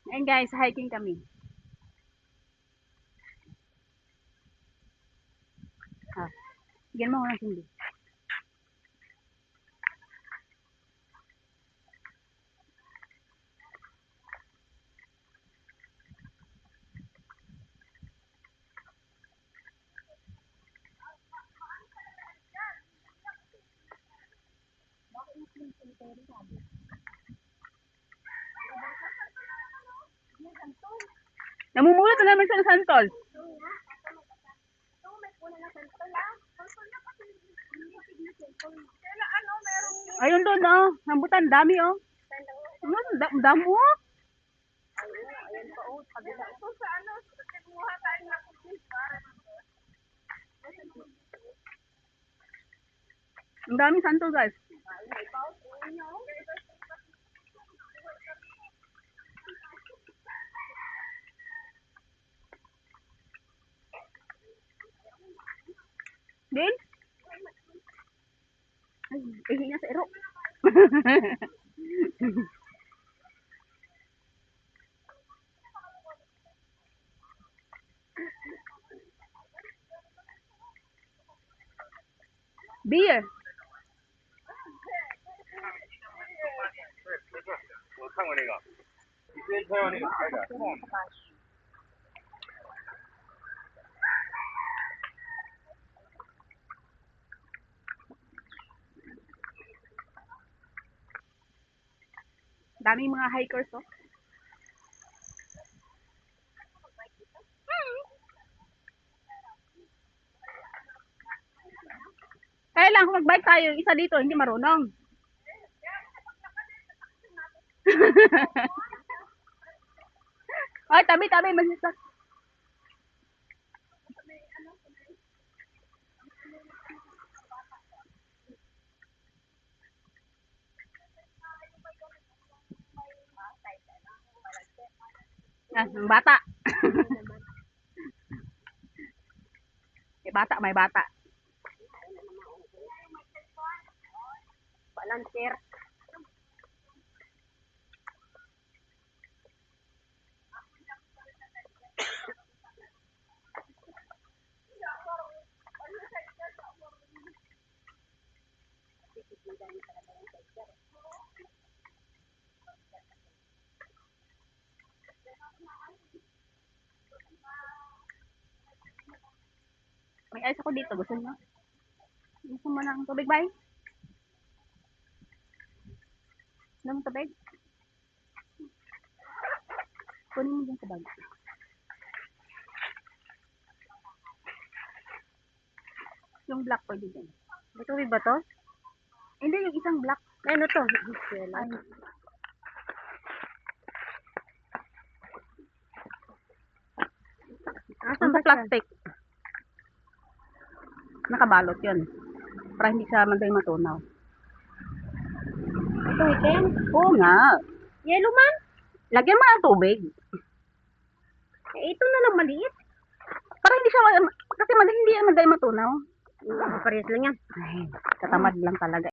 Ayan guys, hiking kami. Ha. Bigyan mo ako ng sindi. Namumulot na naman siya ng santol. Ayun doon, oh. Rambutan, dami, oh. Dami, oh. Ang daming santol, guys. Din? Ay, ihi na sa ero. Beer. Daming mga hikers, oh. Kaya lang, kung mag-bike tayo, isa dito, hindi marunong. Ay, tabi-tabi, masisa. Ah, ang bata. May bata. Balancer. May ice ako dito. Gusto nyo? Gusto mo ng tubig, bay? Gusto mo tubig? Kunin mo dyan sa bag. Yung black pwede dyan. May tubig ba to? Hindi, yung isang black. Ano to? Ay. Ang sa plastic. Nakabalot yun. Para hindi siya manday matunaw. Ito, item? Oo nga. Yellow man? Lagyan mo ng tubig. Eh, ito na lang maliit. Para hindi siya, kasi hindi manday matunaw. Parehas lang yan. Ay, katamad lang talaga.